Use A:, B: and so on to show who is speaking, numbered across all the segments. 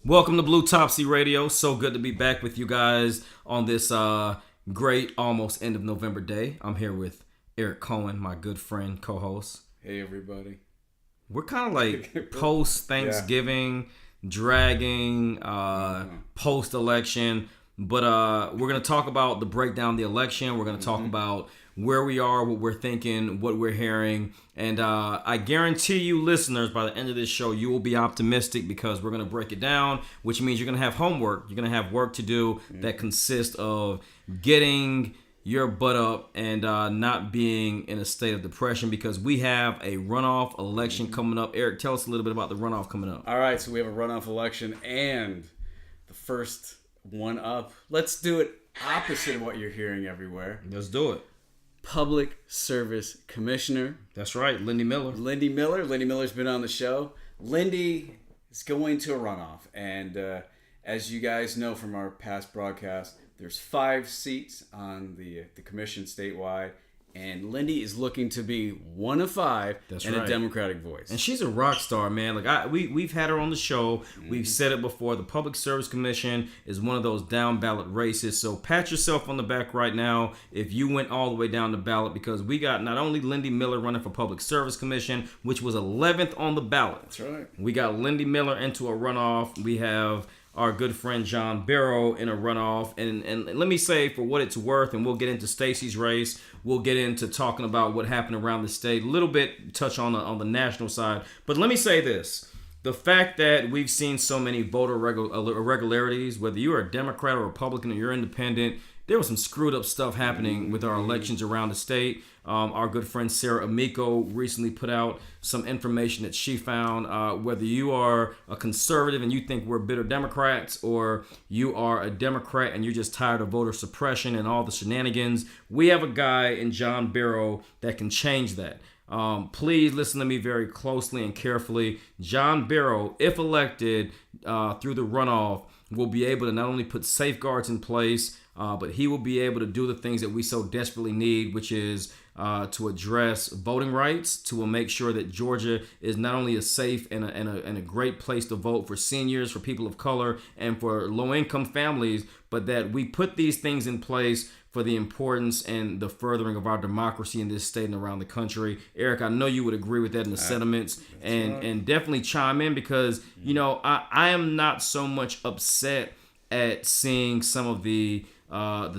A: Welcome to Bluetopsy Radio. So good to be back with you guys on this great almost end of November day. I'm here with Eric Cohen, my good friend, co-host.
B: Hey, everybody.
A: We're kind of like post-Thanksgiving, dragging, post-election. But we're going to talk about the breakdown of the election. We're going to talk about where we are, what we're thinking, what we're hearing. And I guarantee you, listeners, by the end of this show, you will be optimistic because we're going to break it down, which means you're going to have homework. You're going to have work to do that consists of getting your butt up and not being in a state of depression because we have a runoff election coming up. Eric, tell us a little bit about the runoff coming up.
B: All right, so we have a runoff election and the first one up. Let's do it opposite of what you're hearing everywhere.
A: Let's do it.
B: Public Service Commissioner.
A: That's right, Lindy Miller.
B: Lindy Miller's been on the show. Lindy is going to a runoff. And as you guys know from our past broadcasts, there's 5 seats on the commission statewide. And Lindy is looking to be one of 5 a Democratic voice.
A: And she's a rock star, man. Like we've had her on the show. We've said it before. The Public Service Commission is one of those down ballot races. So pat yourself on the back right now if you went all the way down the ballot because we got not only Lindy Miller running for Public Service Commission, which was 11th on the ballot.
B: That's right.
A: We got Lindy Miller into a runoff. We have our good friend John Barrow in a runoff. And let me say, for what it's worth, and we'll get into Stacey's race, we'll get into talking about what happened around the state, a little bit touch on the national side. But let me say this. The fact that we've seen so many voter irregularities, whether you're a Democrat or Republican or you're independent, there was some screwed up stuff happening with our elections around the state. Our good friend Sarah Amico recently put out some information that she found. Whether you are a conservative and you think we're bitter Democrats or you are a Democrat and you're just tired of voter suppression and all the shenanigans, we have a guy in John Barrow that can change that. Please listen to me very closely and carefully. John Barrow, if elected through the runoff, will be able to not only put safeguards in place, but he will be able to do the things that we so desperately need, which is to address voting rights, to make sure that Georgia is not only a safe and a great place to vote for seniors, for people of color, and for low-income families, but that we put these things in place for the importance and the furthering of our democracy in this state and around the country. Eric, I know you would agree with that in the sentiments, and definitely chime in because, you know, I am not so much upset at seeing some of the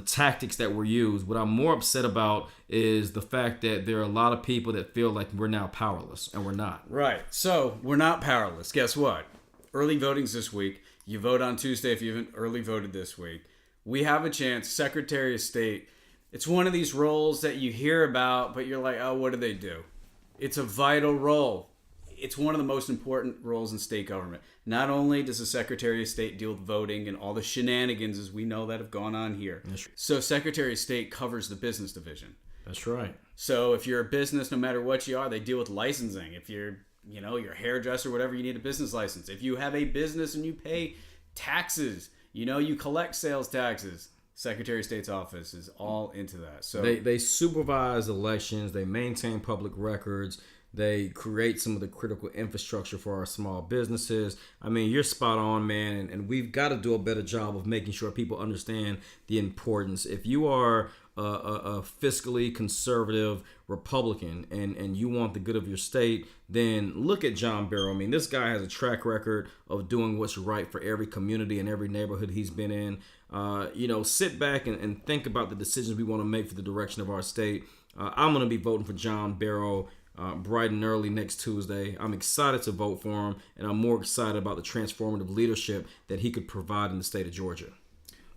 A: tactics that were used. What I'm more upset about is the fact that there are a lot of people that feel like we're now powerless, and we're not.
B: Right. So we're not powerless. Guess what? Early voting's this week. You vote on Tuesday if you haven't early voted this week. We have a chance. Secretary of State. It's one of these roles that you hear about, but you're like, oh, what do they do? It's a vital role. It's one of the most important roles in state government. Not only does the Secretary of State deal with voting and all the shenanigans as we know that have gone on here. So Secretary of State covers the business division.
A: That's right.
B: So if you're a business, no matter what you are, they deal with licensing. If you're, your hairdresser, whatever, you need a business license. If you have a business and you pay taxes, you collect sales taxes. Secretary of State's office is all into that. So
A: they supervise elections. They maintain public records. They create some of the critical infrastructure for our small businesses. I mean, you're spot on, man. And we've got to do a better job of making sure people understand the importance. If you are a fiscally conservative Republican and you want the good of your state, then look at John Barrow. I mean, this guy has a track record of doing what's right for every community and every neighborhood he's been in. Sit back and think about the decisions we want to make for the direction of our state. I'm going to be voting for John Barrow bright and early next Tuesday. I'm excited to vote for him, and I'm more excited about the transformative leadership that he could provide in the state of Georgia.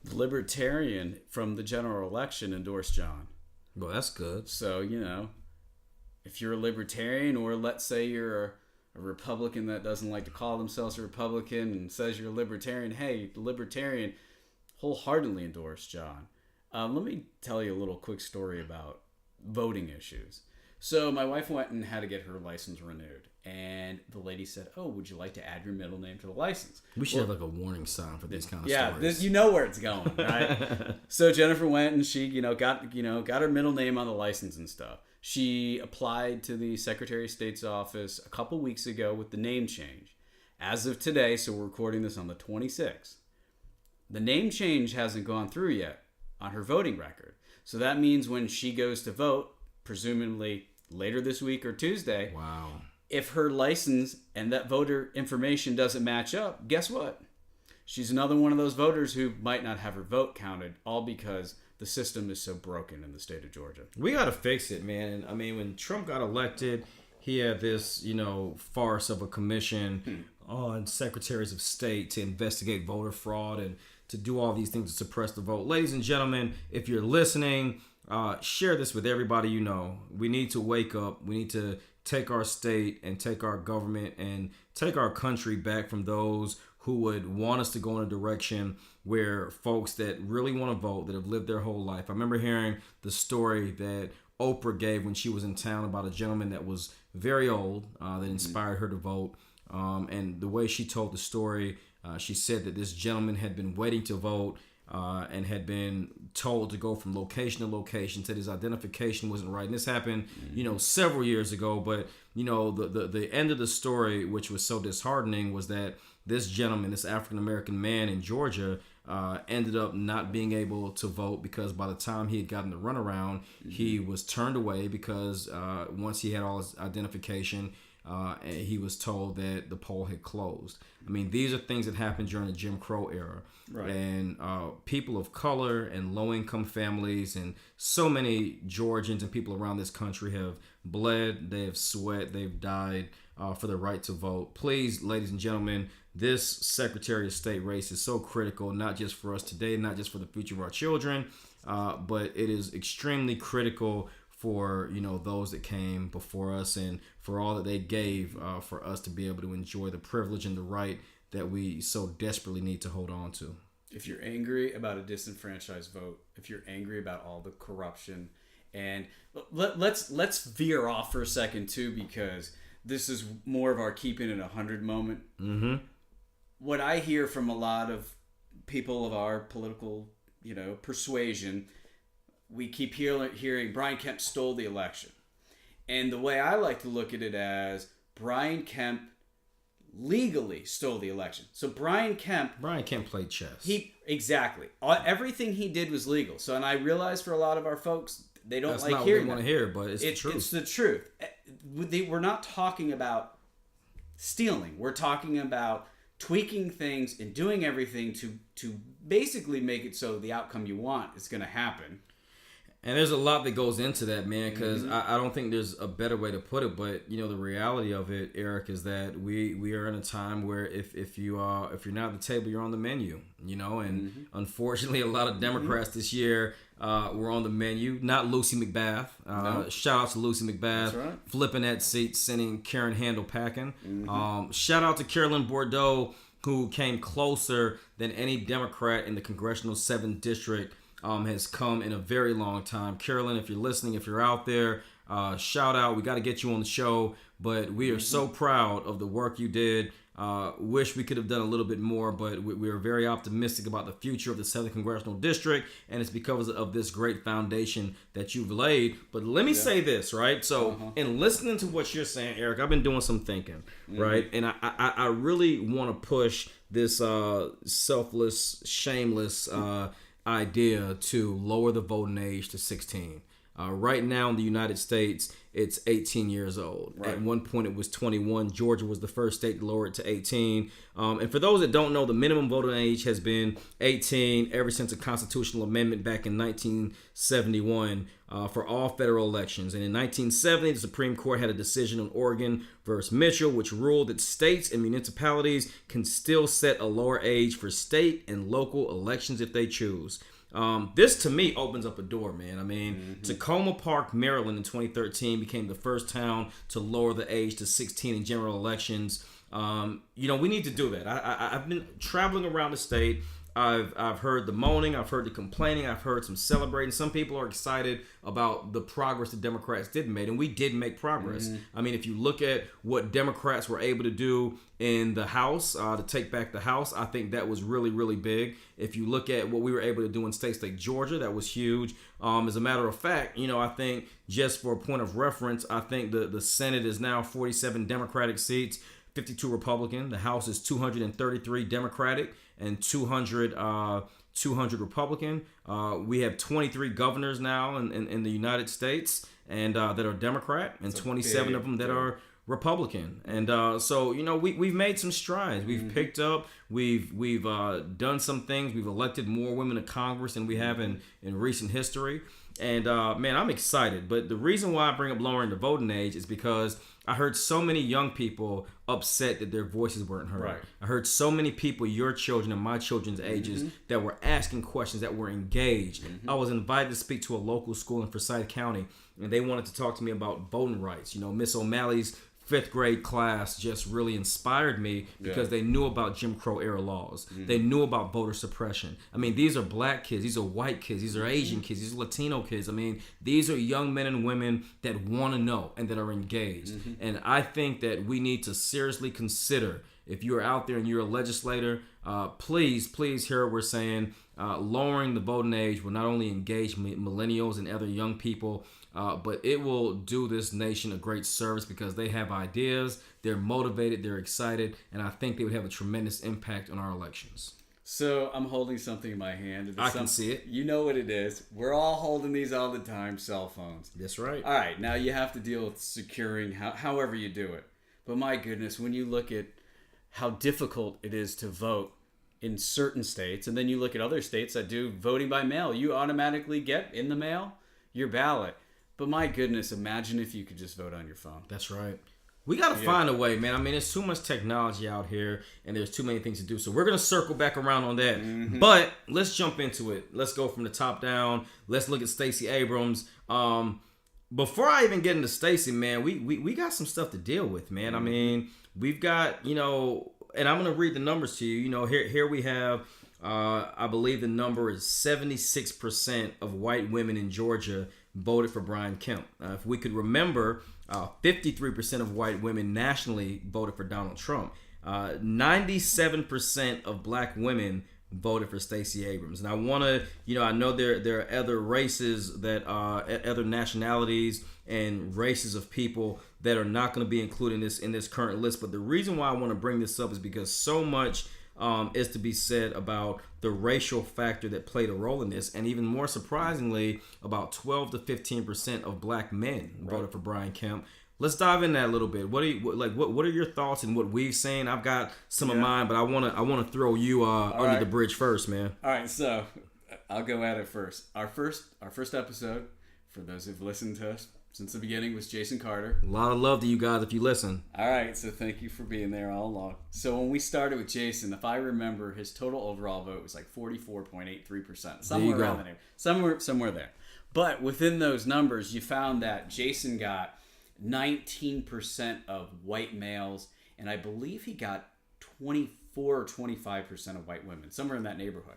B: The Libertarian from the general election endorsed John.
A: Well, that's good.
B: So, if you're a Libertarian, or let's say you're a Republican that doesn't like to call themselves a Republican and says you're a Libertarian, hey, the Libertarian wholeheartedly endorsed John. Let me tell you a little quick story about voting issues. So my wife went and had to get her license renewed. And the lady said, oh, would you like to add your middle name to the license?
A: We should have like a warning sign for these kind of
B: Yeah,
A: stories.
B: you know where it's going, right? So Jennifer went and she, got her middle name on the license and stuff. She applied to the Secretary of State's office a couple weeks ago with the name change. as of today, so we're recording this on the 26th, the name change hasn't gone through yet on her voting record. So that means when she goes to vote, presumably later this week or Tuesday,
A: wow,
B: if her license and that voter information doesn't match up, guess what? She's another one of those voters who might not have her vote counted, all because the system is so broken in the state of Georgia.
A: We got to fix it, man. I mean, when Trump got elected, he had this, farce of a commission on secretaries of state to investigate voter fraud and to do all these things to suppress the vote. Ladies and gentlemen, if you're listening, share this with everybody you know. We need to wake up. We need to take our state and take our government and take our country back from those who would want us to go in a direction where folks that really want to vote, that have lived their whole life. I remember hearing the story that Oprah gave when she was in town about a gentleman that was very old that inspired her to vote. And the way she told the story, she said that this gentleman had been waiting to vote and had been told to go from location to location, said his identification wasn't right. And this happened, several years ago. But, the end of the story, which was so disheartening, was that this gentleman, this African-American man in Georgia, ended up not being able to vote because by the time he had gotten the runaround, he was turned away because once he had all his identification, he was told that the poll had closed. I mean, these are things that happened during the Jim Crow era. Right. And people of color and low-income families and so many Georgians and people around this country have bled, they have sweat, they've died for the right to vote. Please, ladies and gentlemen, this Secretary of State race is so critical, not just for us today, not just for the future of our children, but it is extremely critical for those that came before us and for all that they gave for us to be able to enjoy the privilege and the right that we so desperately need to hold on to.
B: If you're angry about a disenfranchised vote, if you're angry about all the corruption, and let's veer off for a second too, because this is more of our keeping it 100 moment.
A: Mm-hmm.
B: What I hear from a lot of people of our political, persuasion, we keep hearing Brian Kemp stole the election. And the way I like to look at it as Brian Kemp legally stole the election. So Brian Kemp
A: played chess.
B: Exactly. Everything he did was legal. So, and I realize for a lot of our folks, they don't
A: That's
B: like
A: not
B: hearing
A: what they want to hear, but it's the truth.
B: It's the truth. We're not talking about stealing. We're talking about tweaking things and doing everything to basically make it so the outcome you want is going to happen.
A: And there's a lot that goes into that, man, because I don't think there's a better way to put it. But, the reality of it, Eric, is that we are in a time where if you're not at the table, you're on the menu, and unfortunately, a lot of Democrats this year were on the menu. Not Lucy McBath. No. Shout out to Lucy McBath.
B: That's right.
A: Flipping that seat, sending Karen Handel packing. Shout out to Carolyn Bordeaux, who came closer than any Democrat in the Congressional 7th District has come in a very long time. Carolyn, if you're listening, if you're out there, shout out. We got to get you on the show, but we are so proud of the work you did. Wish we could have done a little bit more, but we are very optimistic about the future of the 7th Congressional District, and it's because of this great foundation that you've laid. But let me say this, right? So in listening to what you're saying, Eric, I've been doing some thinking, right? And I really want to push this selfless, shameless idea to lower the voting age to 16. Right now in the United States, it's 18 years old. Right. At one point, it was 21. Georgia was the first state to lower it to 18. And for those that don't know, the minimum voting age has been 18 ever since a constitutional amendment back in 1971 for all federal elections. And in 1970, the Supreme Court had a decision on Oregon versus Mitchell, which ruled that states and municipalities can still set a lower age for state and local elections if they choose. This to me opens up a door, man. I mean, Tacoma Park, Maryland in 2013 became the first town to lower the age to 16 in general elections. We need to do that. I've been traveling around the state. I've heard the moaning, I've heard the complaining, I've heard some celebrating. Some people are excited about the progress the Democrats did make, and we did make progress. I mean, if you look at what Democrats were able to do in the House, to take back the House, I think that was really, really big. If you look at what we were able to do in states like Georgia, that was huge. As a matter of fact, I think just for a point of reference, I think the Senate is now 47 Democratic seats. 52 Republican. The House is 233 Democratic and 200 Republican. We have 23 governors now in the United States and that are Democrat, and 27 of them that are Republican. And so, you know, we've made some strides. We've picked up. We've done some things. We've elected more women to Congress than we have in recent history. And man, I'm excited. But the reason why I bring up lowering the voting age is because I heard so many young people upset that their voices weren't heard. Right. I heard so many people, your children and my children's ages, that were asking questions, that were engaged. I was invited to speak to a local school in Forsyth County, and they wanted to talk to me about voting rights. You know, Miss O'Malley's 5th grade class just really inspired me because they knew about Jim Crow era laws. They knew about voter suppression. I mean, these are black kids, these are white kids, these are Asian kids, these are Latino kids. I mean, these are young men and women that want to know and that are engaged. And I think that we need to seriously consider, if you're out there and you're a legislator, please hear what we're saying. Lowering the voting age will not only engage millennials and other young people, but it will do this nation a great service because they have ideas, they're motivated, they're excited, and I think they would have a tremendous impact on our elections.
B: So I'm holding something in my hand.
A: I can see it.
B: You know what it is. We're all holding these all the time, cell phones.
A: That's right.
B: All right, now you have to deal with securing however you do it. But my goodness, when you look at how difficult it is to vote in certain states, and then you look at other states that do voting by mail, you automatically get in the mail your ballot. But my goodness, imagine if you could just vote on your phone.
A: That's right. We got to find a way, man. I mean, there's too much technology out here, and there's too many things to do. So we're going to circle back around on that. But let's jump into it. Let's go from the top down. Let's look at Stacey Abrams. Before I even get into Stacey, man, we got some stuff to deal with, man. I mean, we've got, you know, and I'm going to read the numbers to you. You know, here we have, I believe the number is 76% of white women in Georgia voted for Brian Kemp. If we could remember, 53% of white women nationally voted for Donald Trump. 97% of black women voted for Stacey Abrams. And I want to, you know, I know there are other races that other nationalities and races of people that are not going to be included in this current list. But the reason why I want to bring this up is because so much is to be said about the racial factor that played a role in this, and even more surprisingly, about 12 to 15% of black men voted for Brian Kemp. Let's dive in that a little bit. What are your thoughts and what we've seen? I've got some of mine, but I want to throw you under the bridge first, man.
B: All right, so I'll go at it first. Our first episode, for those who've listened to us since the beginning, was Jason Carter.
A: A lot of love to you guys if you listen.
B: All right, so thank you for being there all along. So when we started with Jason, if I remember, his total overall vote was like 44.83%, somewhere around there, somewhere there. But within those numbers, you found that Jason got 19% of white males, and I believe he got 24 or 25% of white women, somewhere in that neighborhood.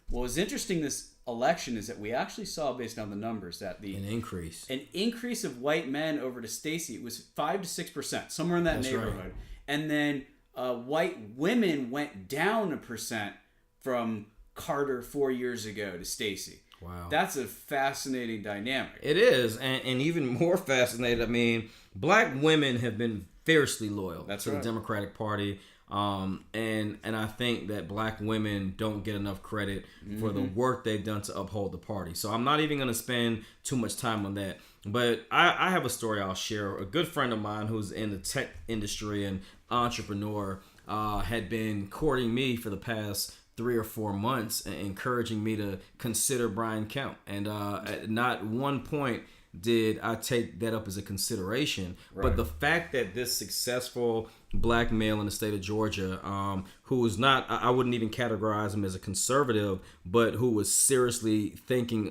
B: What was interesting this election is that we actually saw, based on the numbers, that an increase of white men over to Stacey. It was 5 to 6%, somewhere in that neighborhood. Right. And then white women went down 1% from Carter 4 years ago to Stacey.
A: Wow. That's
B: a fascinating dynamic.
A: It is, and even more fascinating, I mean, black women have been fiercely loyal to the Democratic Party. And I think that black women don't get enough credit for the work they've done to uphold the party. So I'm not even going to spend too much time on that. But I have a story I'll share. A good friend of mine who's in the tech industry and entrepreneur had been courting me for the past 3 or 4 months, encouraging me to consider Brian Kemp. And at not one point did I take that up as a consideration. Right. But the fact that this successful black male in the state of Georgia, who was not, I wouldn't even categorize him as a conservative, but who was seriously thinking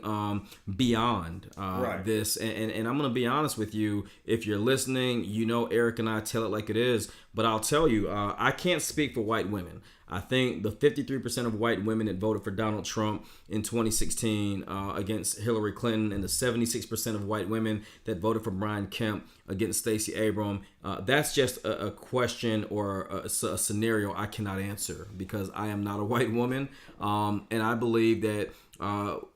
A: beyond this. And I'm going to be honest with you, if you're listening, you know Eric and I tell it like it is, but I'll tell you, I can't speak for white women. I think the 53% of white women that voted for Donald Trump in 2016 against Hillary Clinton, and the 76% of white women that voted for Brian Kemp against Stacey Abrams, that's just a question or a scenario I cannot answer because I am not a white woman. And I believe that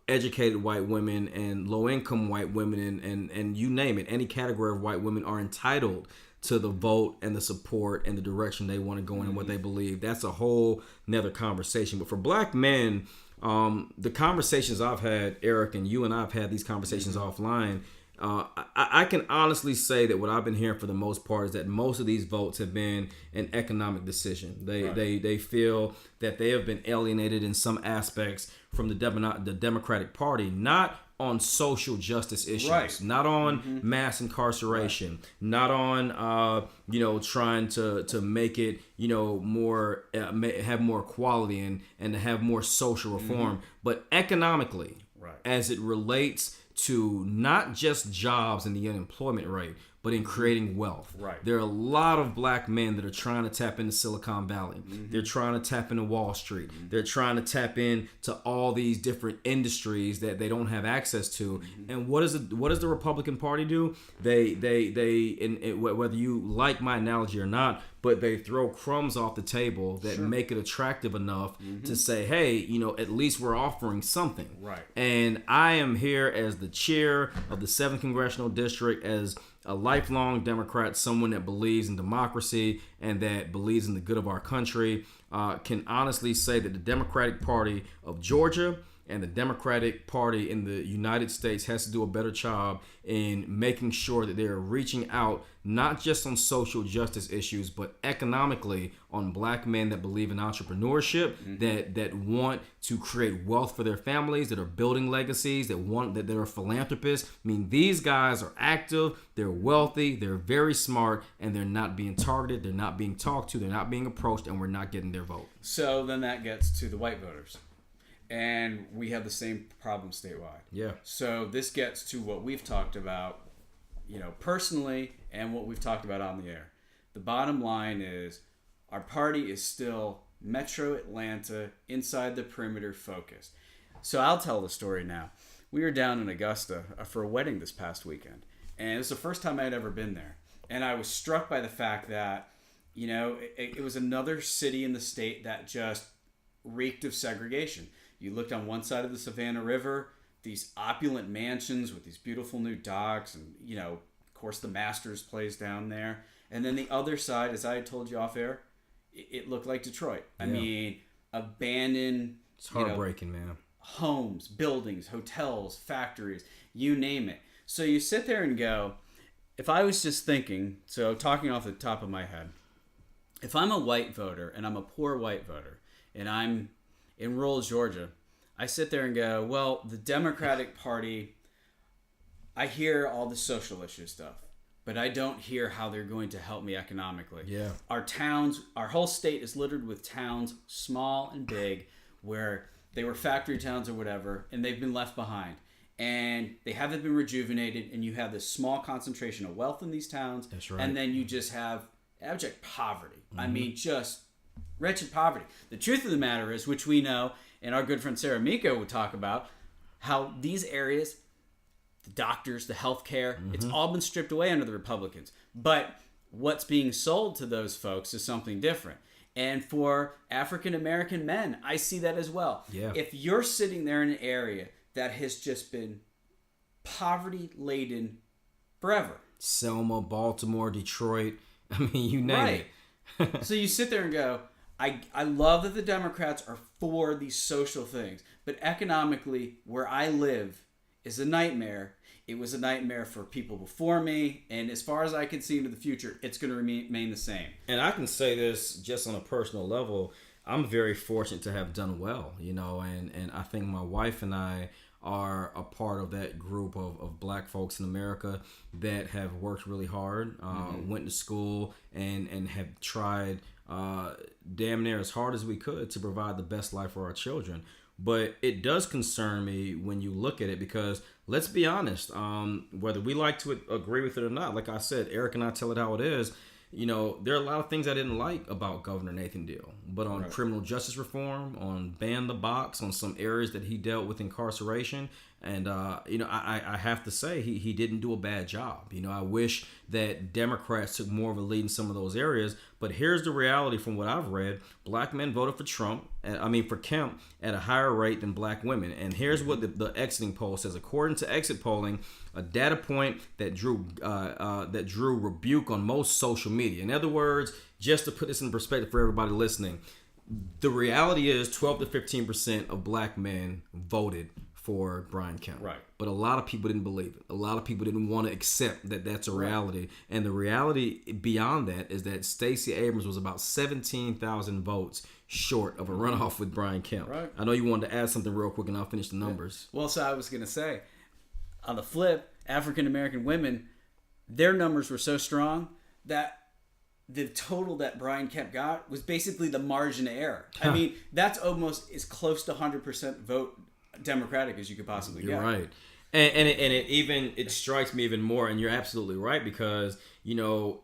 A: educated white women and low-income white women and you name it, any category of white women are entitled to the vote and the support and the direction they want to go in and what they believe. That's a whole nother conversation. But for black men, the conversations I've had, Eric, and you and I have had these conversations offline. I can honestly say that what I've been hearing for the most part is that most of these votes have been an economic decision. They feel that they have been alienated in some aspects from the Democratic Party, not on social justice issues, not on mass incarceration, not on trying to make it more have more equality and to have more social reform, but economically, as it relates to not just jobs and the unemployment rate, but in creating wealth. There are a lot of black men that are trying to tap into Silicon Valley. They're trying to tap into Wall Street. They're trying to tap into all these different industries that they don't have access to. And what does the Republican Party do? They whether you like my analogy or not, but they throw crumbs off the table that make it attractive enough to say, hey, at least we're offering something. And I am here as the chair of the 7th Congressional District, as a lifelong Democrat, someone that believes in democracy and that believes in the good of our country, can honestly say that the Democratic Party of Georgia and the Democratic Party in the United States has to do a better job in making sure that they're reaching out not just on social justice issues, but economically on black men that believe in entrepreneurship, that want to create wealth for their families, that are building legacies, that are philanthropists. I mean, these guys are active, they're wealthy, they're very smart, and they're not being targeted, they're not being talked to, they're not being approached, and we're not getting their vote.
B: So then that gets to the white voters. And we have the same problem statewide. So this gets to what we've talked about, personally, and what we've talked about on the air. The bottom line is our party is still Metro Atlanta, inside the perimeter focused. So I'll tell the story now. We were down in Augusta for a wedding this past weekend. And it's the first time I'd ever been there. And I was struck by the fact that, it was another city in the state that just reeked of segregation. You looked on one side of the Savannah River, these opulent mansions with these beautiful new docks, and of course the Masters plays down there. And then the other side, as I had told you off air, it looked like Detroit. I mean, abandoned.
A: It's heartbreaking, man.
B: Homes, buildings, hotels, factories, you name it. So you sit there and go, if I was just thinking, so talking off the top of my head, if I'm a white voter and I'm a poor white voter and I'm in rural Georgia, I sit there and go, well, the Democratic Party, I hear all the social issue stuff, but I don't hear how they're going to help me economically. Our towns, our whole state is littered with towns, small and big, where they were factory towns or whatever, and they've been left behind. And they haven't been rejuvenated, and you have this small concentration of wealth in these towns.
A: That's right.
B: And then you just have abject poverty. I mean, just wretched poverty. The truth of the matter is, which we know, and our good friend Sarah Miko would talk about, how these areas, the doctors, the healthcare, it's all been stripped away under the Republicans. But what's being sold to those folks is something different. And for African American men, I see that as well. If you're sitting there in an area that has just been poverty laden forever,
A: Selma, Baltimore, Detroit, I mean, you name it.
B: So you sit there and go, I love that the Democrats are for these social things, but economically, where I live is a nightmare. It was a nightmare for people before me, and as far as I can see into the future, it's going to remain the same.
A: And I can say this just on a personal level. I'm very fortunate to have done well, and I think my wife and I are a part of that group of black folks in America that have worked really hard, went to school, and have tried damn near as hard as we could to provide the best life for our children. But it does concern me when you look at it, because let's be honest, whether we like to agree with it or not, like I said, Eric and I tell it how it is. There are a lot of things I didn't like about Governor Nathan Deal, but on criminal justice reform, on ban the box, on some areas that he dealt with incarceration, And I have to say he didn't do a bad job. I wish that Democrats took more of a lead in some of those areas. But here's the reality from what I've read: black men voted for Kemp at a higher rate than black women. And here's what the exiting poll says: according to exit polling, a data point that drew rebuke on most social media. In other words, just to put this in perspective for everybody listening, the reality is 12 to 15% of black men voted for Brian Kemp.
B: Right.
A: But a lot of people didn't believe it. A lot of people didn't want to accept that that's a reality. And the reality beyond that is that Stacey Abrams was about 17,000 votes short of a runoff with Brian Kemp.
B: Right.
A: I know you wanted to add something real quick, and I'll finish the numbers.
B: Well, so I was going to say, on the flip, African-American women, their numbers were so strong that the total that Brian Kemp got was basically the margin of error. I mean, that's almost as close to 100% vote Democratic as you could possibly get.
A: You're right. And it strikes me even more, and you're absolutely right, because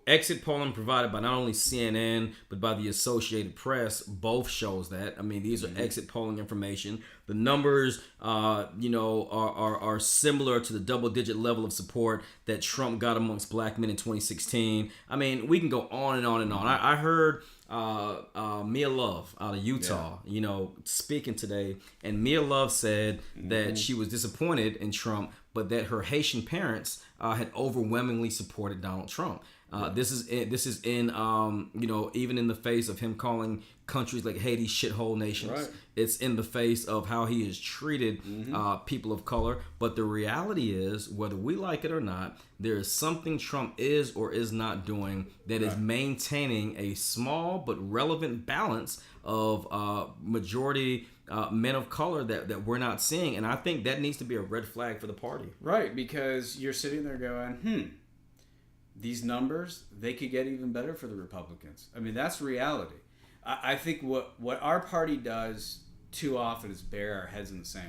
A: exit polling provided by not only CNN but by the Associated Press both shows that. I mean, these are exit polling information. The numbers are similar to the double-digit level of support that Trump got amongst black men in 2016. I mean, we can go on and on and on. I heard Mia Love out of Utah, speaking today, and Mia Love said that she was disappointed in Trump, but that her Haitian parents had overwhelmingly supported Donald Trump. This is in even in the face of him calling countries like Haiti shithole nations.
B: Right.
A: It's in the face of how he has treated people of color. But the reality is, whether we like it or not, there is something Trump is or is not doing that is maintaining a small but relevant balance of majority men of color that we're not seeing. And I think that needs to be a red flag for the party.
B: Right, because you're sitting there going, these numbers, they could get even better for the Republicans. I mean, that's reality. I think what our party does too often is bury our heads in the sand.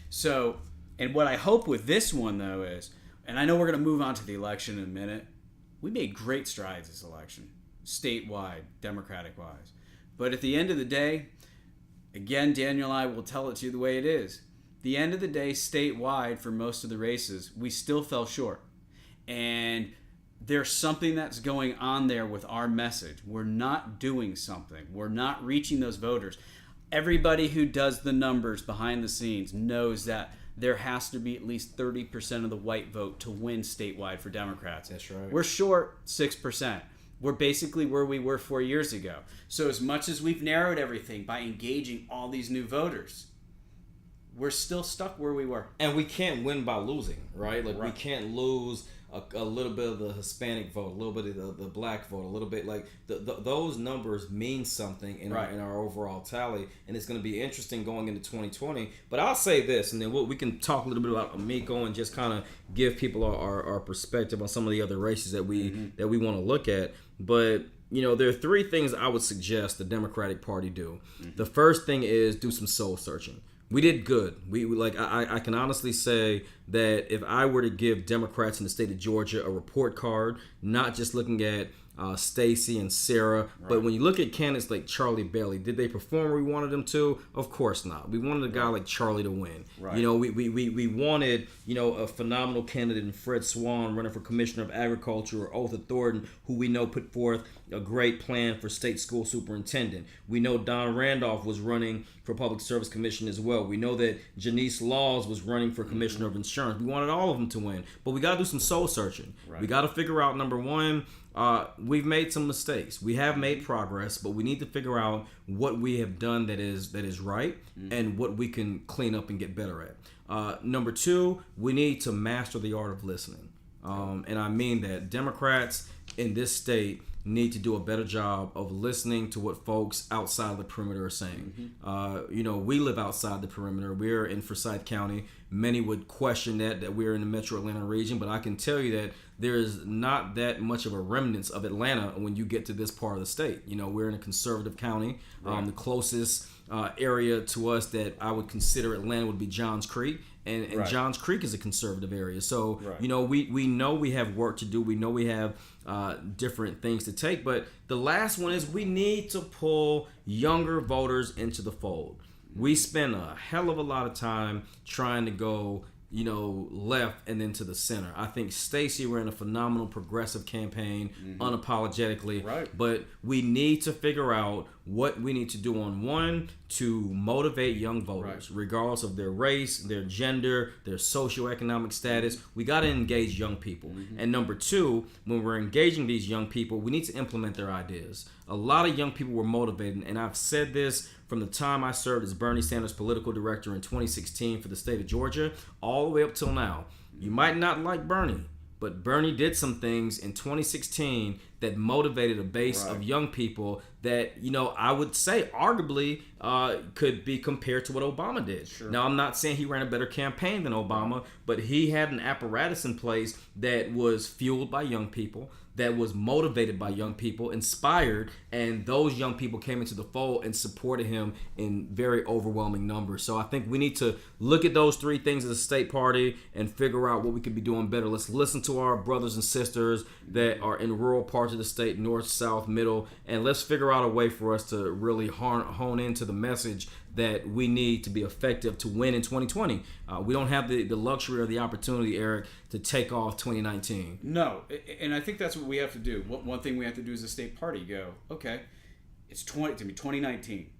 B: So, and what I hope with this one, though, is, and I know we're going to move on to the election in a minute, we made great strides this election, statewide, Democratic-wise. But at the end of the day, again, Daniel and I will tell it to you the way it is. The end of the day, statewide, for most of the races, we still fell short. And there's something that's going on there with our message. We're not doing something. We're not reaching those voters. Everybody who does the numbers behind the scenes knows that there has to be at least 30% of the white vote to win statewide for Democrats.
A: That's right.
B: We're short 6%. We're basically where we were 4 years ago. So as much as we've narrowed everything by engaging all these new voters, we're still stuck where we were.
A: And we can't win by losing, right? We can't lose a little bit of the Hispanic vote, a little bit of the black vote, a little bit those numbers mean something in our overall tally, and it's going to be interesting going into 2020. But I'll say this, and then we can talk a little bit about Amico and just kind of give people our perspective on some of the other races that we want to look at. But there are three things I would suggest the Democratic Party do. The first thing is do some soul searching. We did good. I can honestly say that if I were to give Democrats in the state of Georgia a report card, not just looking at Stacey and Sarah, but when you look at candidates like Charlie Bailey, did they perform where we wanted them to? Of course not. We wanted a guy like Charlie to win. Right. We wanted a phenomenal candidate in Fred Swan running for Commissioner of Agriculture, or Otha Thornton, who we know put forth a great plan for state school superintendent. We know Don Randolph was running for Public Service Commission as well. We know that Janice Laws was running for Commissioner of Insurance. We wanted all of them to win, but we got to do some soul searching. Right. We got to figure out, number one, we've made some mistakes. We have made progress, but we need to figure out what we have done that is right, and what we can clean up and get better at. Number two, we need to master the art of listening. And I mean that Democrats in this state need to do a better job of listening to what folks outside the perimeter are saying. We live outside the perimeter. We're in Forsyth County. Many would question that we're in the metro Atlanta region, but I can tell you that there is not that much of a remnants of Atlanta when you get to this part of the state. We're in a conservative county. The closest area to us that I would consider Atlanta would be Johns Creek. And Johns Creek is a conservative area. So, we know we have work to do. We know we have different things to take. But the last one is we need to pull younger voters into the fold. We spend a hell of a lot of time trying to go left and then to the center. I think Stacey ran a phenomenal progressive campaign unapologetically.
B: Right.
A: But we need to figure out what we need to do to motivate young voters, regardless of their race, their gender, their socioeconomic status. We got to engage young people. And number two, when we're engaging these young people, we need to implement their ideas. A lot of young people were motivated, and I've said this from the time I served as Bernie Sanders political director in 2016 for the state of Georgia, all the way up till now. You might not like Bernie, but Bernie did some things in 2016 that motivated a base of young people that, I would say arguably could be compared to what Obama did.
B: Sure.
A: Now, I'm not saying he ran a better campaign than Obama, but he had an apparatus in place that was fueled by young people, that was motivated by young people, inspired, and those young people came into the fold and supported him in very overwhelming numbers. So I think we need to look at those three things as a state party and figure out what we could be doing better. Let's listen to our brothers and sisters that are in rural parts of the state, north, south, middle, and let's figure out a way for us to really hone into the message that we need to be effective to win in 2020. We don't have the luxury or the opportunity, Eric, to take off 2019.
B: No, and I think that's what we have to do. One thing we have to do as a state party, go, okay, it's 2019.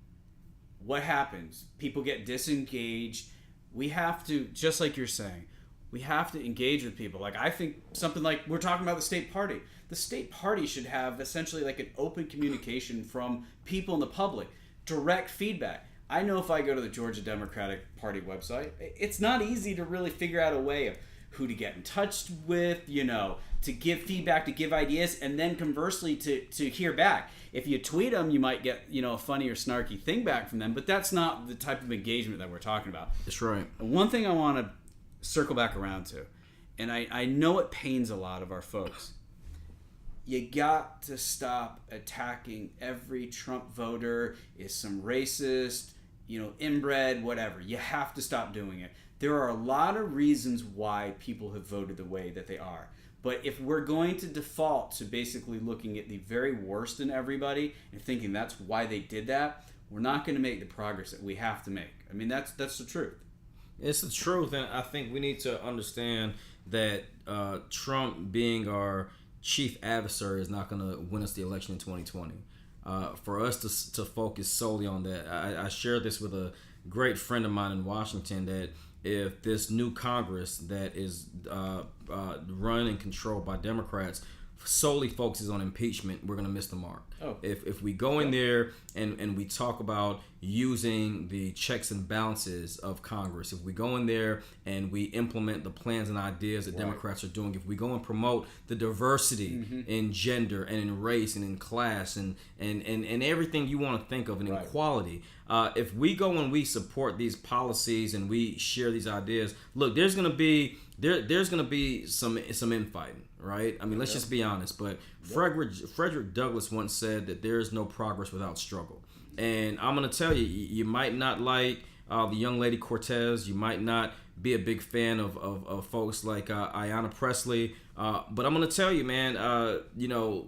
B: What happens? People get disengaged. We have to, just like you're saying, we have to engage with people. Like, I think something like we're talking about the state party. The state party should have essentially like an open communication from people in the public, direct feedback. I know if I go to the Georgia Democratic Party website, it's not easy to really figure out a way of who to get in touch with, to give feedback, to give ideas, and then conversely to hear back. If you tweet them, you might get, a funny or snarky thing back from them, but that's not the type of engagement that we're talking about.
A: That's right.
B: One thing I want to circle back around to, and I know it pains a lot of our folks, you got to stop attacking every Trump voter is some racist, inbred, whatever. You have to stop doing it. There are a lot of reasons why people have voted the way that they are. But if we're going to default to basically looking at the very worst in everybody and thinking that's why they did that, we're not going to make the progress that we have to make. I mean, that's the truth.
A: It's the truth, and I think we need to understand that Trump being our chief adversary is not going to win us the election in 2020. For us to focus solely on that, I shared this with a great friend of mine in Washington that if this new Congress that is run and controlled by Democrats solely focuses on impeachment, we're going to miss the mark. If we go in there and we talk about using the checks and balances of Congress, if we go in there and we implement the plans and ideas that Democrats are doing, if we go and promote the diversity in gender and in race and in class and everything you want to think of, and equality, if we go and we support these policies and we share these ideas, look, there's going to be some infighting, right? I mean, let's just be honest. But Frederick Douglass once said that there is no progress without struggle. And I'm going to tell you, you might not like the young lady Cortez. You might not be a big fan of folks like Ayanna Pressley. But I'm going to tell you, man,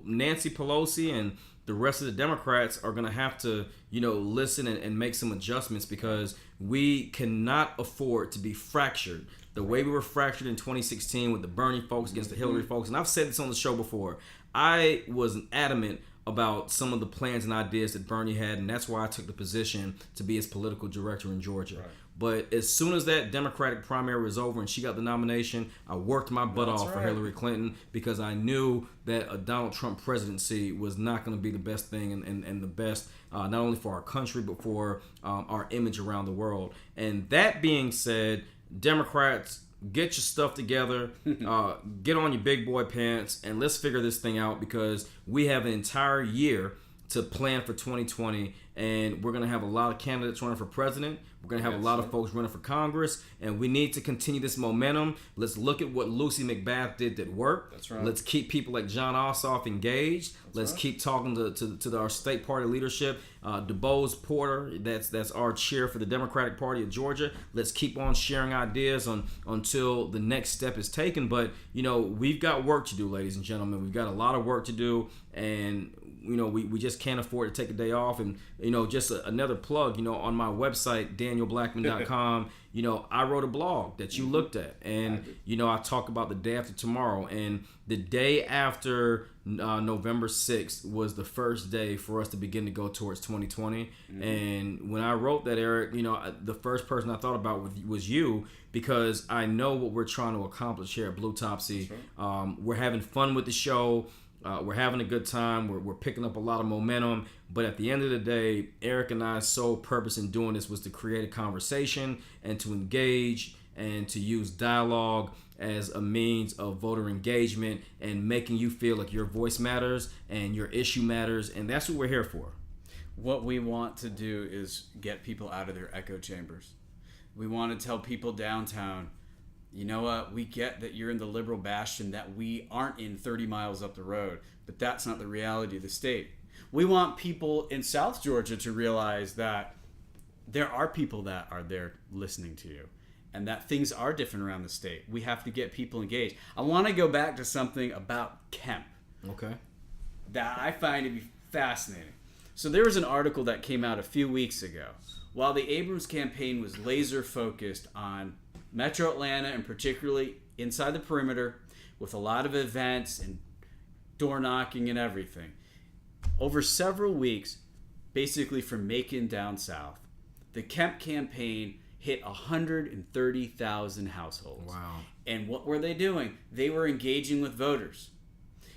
A: Nancy Pelosi and the rest of the Democrats are going to have to, listen and make some adjustments, because we cannot afford to be fractured the way we were fractured in 2016 with the Bernie folks against the Hillary folks. And I've said this on the show before. I was adamant about some of the plans and ideas that Bernie had, and that's why I took the position to be his political director in Georgia. Right. But as soon as that Democratic primary was over and she got the nomination, I worked my butt off for Hillary Clinton, because I knew that a Donald Trump presidency was not going to be the best thing and the best not only for our country but for our image around the world. And that being said, Democrats, get your stuff together, get on your big boy pants, and let's figure this thing out, because we have an entire year to plan for 2020, and we're going to have a lot of candidates running for president. We're going to have a lot of folks running for Congress, and we need to continue this momentum. Let's look at what Lucy McBath did that worked.
B: That's right.
A: Let's keep people like John Ossoff engaged. Let's keep talking to our state party leadership. DuBose Porter, that's our chair for the Democratic Party of Georgia. Let's keep on sharing ideas until the next step is taken. But, we've got work to do, ladies and gentlemen. We've got a lot of work to do, and we just can't afford to take a day off. And just another plug, on my website danielblackman.com, I wrote a blog that you looked at, and I talk about the day after tomorrow, and the day after November 6th was the first day for us to begin to go towards 2020. And when I wrote that, Eric, the first person I thought about was you, because I know what we're trying to accomplish here at Bluetopsy. Right. We're having fun with the show. We're having a good time. We're picking up a lot of momentum. But at the end of the day, Eric and I's sole purpose in doing this was to create a conversation and to engage and to use dialogue as a means of voter engagement and making you feel like your voice matters and your issue matters. And that's what we're here for.
B: What we want to do is get people out of their echo chambers. We want to tell people downtown, you know what, we get that you're in the liberal bastion, that we aren't in 30 miles up the road, but that's not the reality of the state. We want people in South Georgia to realize that there are people that are there listening to you, and that things are different around the state. We have to get people engaged. I want to go back to something about Kemp.
A: Okay.
B: That I find to be fascinating. So there was an article that came out a few weeks ago. While the Abrams campaign was laser focused on Metro Atlanta, and particularly inside the perimeter, with a lot of events and door knocking and everything, over several weeks, basically from Macon down south, the Kemp campaign hit 130,000 households.
A: Wow.
B: And what were they doing? They were engaging with voters.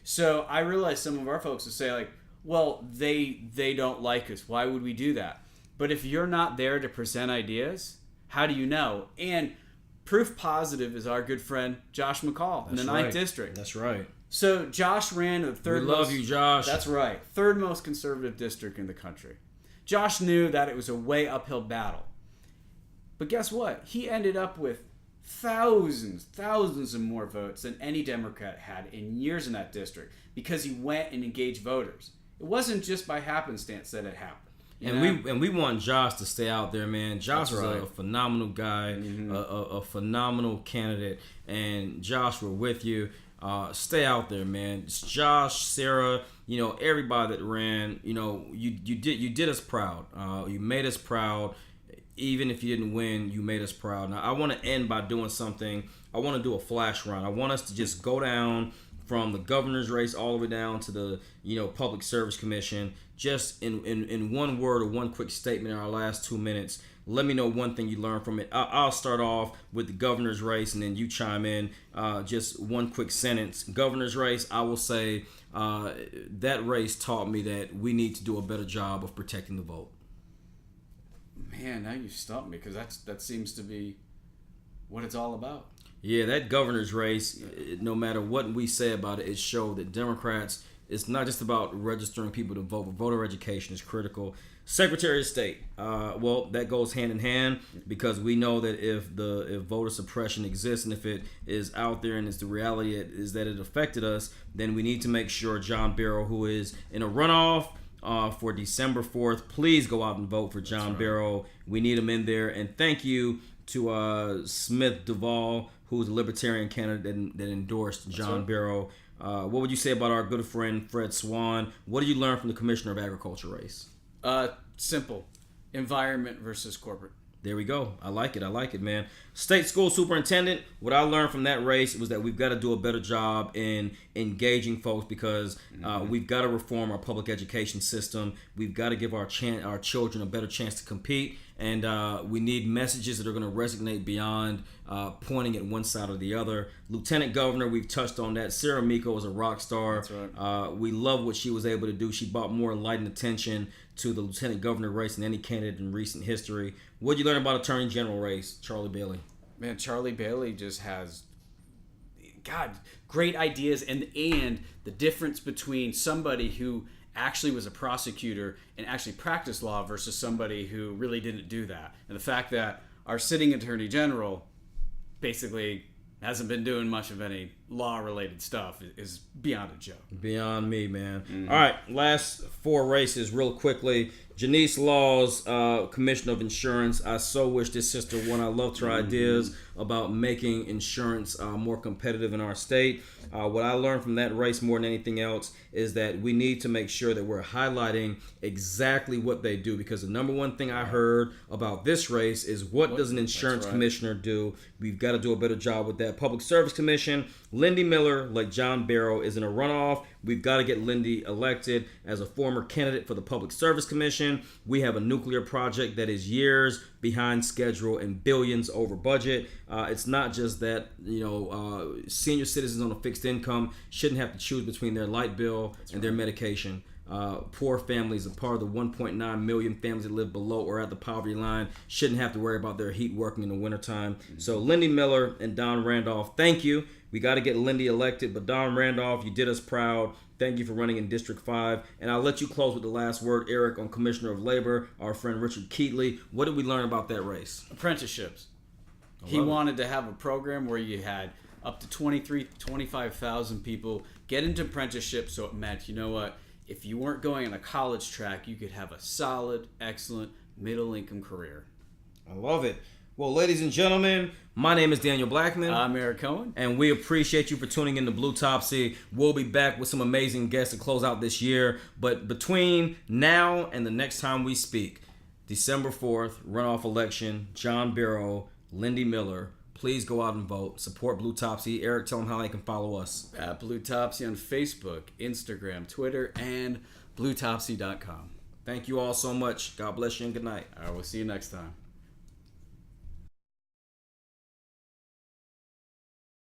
B: So I realize some of our folks will say, like, well, they don't like us. Why would we do that? But if you're not there to present ideas, how do you know? And proof positive is our good friend Josh McCall in the 9th District.
A: That's right.
B: So Josh ran the third
A: We love you, Josh.
B: That's right. Third most conservative district in the country. Josh knew that it was a way uphill battle. But guess what? He ended up with thousands of more votes than any Democrat had in years in that district, because he went and engaged voters. It wasn't just by happenstance that it happened.
A: And we want Josh to stay out there, man. Josh is a phenomenal guy, a phenomenal candidate, and Josh, we're with you. Stay out there, man. It's Josh, Sarah, everybody that ran. You did us proud. You made us proud. Even if you didn't win, you made us proud. Now I want to end by doing something. I want to do a flash run. I want us to just go down from the governor's race all the way down to the Public Service Commission. Just in one word or one quick statement in our last 2 minutes, let me know one thing you learned from it. I'll start off with the governor's race, and then you chime in. Just one quick sentence. Governor's race, I will say that race taught me that we need to do a better job of protecting the vote.
B: Man, now you stumped me, because that seems to be what it's all about.
A: Yeah, that governor's race, no matter what we say about it, it showed that Democrats, it's not just about registering people to vote, but voter education is critical. Secretary of State, well, that goes hand in hand, because we know that if voter suppression exists and if it is out there and it's the reality is that it affected us, then we need to make sure John Barrow, who is in a runoff for December 4th, please go out and vote for John Barrow. We need him in there. And thank you to Smith Duvall, who's a Libertarian candidate that endorsed John Barrow. What would you say about our good friend Fred Swan? What did you learn from the Commissioner of Agriculture race?
B: Simple. Environment versus corporate.
A: There we go. I like it, man. State school superintendent, what I learned from that race was that we've got to do a better job in engaging folks, because we've got to reform our public education system. We've got to give our children a better chance to compete, and we need messages that are going to resonate beyond pointing at one side or the other. Lieutenant Governor, we've touched on that. Sarah Miko is a rock star.
B: That's right.
A: We love what she was able to do. She brought more light and attention to the Lieutenant Governor race than any candidate in recent history. What did you learn about Attorney General race, Charlie Bailey?
B: Man, Charlie Bailey just has, great ideas, and the difference between somebody who actually was a prosecutor and actually practiced law versus somebody who really didn't do that. And the fact that our sitting Attorney General basically hasn't been doing much of any law-related stuff is beyond a joke.
A: Beyond me, man. All right, last four races real quickly. Janice Laws, Commissioner of Insurance. I so wish this sister won. I loved her ideas about making insurance more competitive in our state. What I learned from that race more than anything else is that we need to make sure that we're highlighting exactly what they do, because the number one thing I heard about this race is what does an insurance commissioner do? We've got to do a better job with that. Public Service Commission, Lindy Miller, like John Barrow, is in a runoff. We've got to get Lindy elected as a former candidate for the Public Service Commission. We have a nuclear project that is years behind schedule and billions over budget. It's not just that, senior citizens on a fixed income shouldn't have to choose between their light bill and their medication. Poor families, a part of the 1.9 million families that live below or at the poverty line, shouldn't have to worry about their heat working in the wintertime. So Lindy Miller and Don Randolph, thank you. We got to get Lindy elected, but Don Randolph, you did us proud. Thank you for running in District 5. And I'll let you close with the last word, Eric, on Commissioner of Labor, our friend Richard Keatley. What did we learn about that race?
B: Apprenticeships. He wanted to have a program where you had up to 25,000 people get into apprenticeship, so it meant, if you weren't going on a college track, you could have a solid, excellent, middle-income career.
A: I love it. Well, ladies and gentlemen, my name is Daniel Blackman.
B: I'm Eric Cohen.
A: And we appreciate you for tuning in to Bluetopsy. We'll be back with some amazing guests to close out this year. But between now and the next time we speak, December 4th, runoff election, John Barrow, Lindy Miller, please go out and vote. Support Bluetopsy. Eric, tell them how they can follow us.
B: At Bluetopsy on Facebook, Instagram, Twitter, and Bluetopsy.com.
A: Thank you all so much. God bless you and good night.
B: All right, we'll see you next time.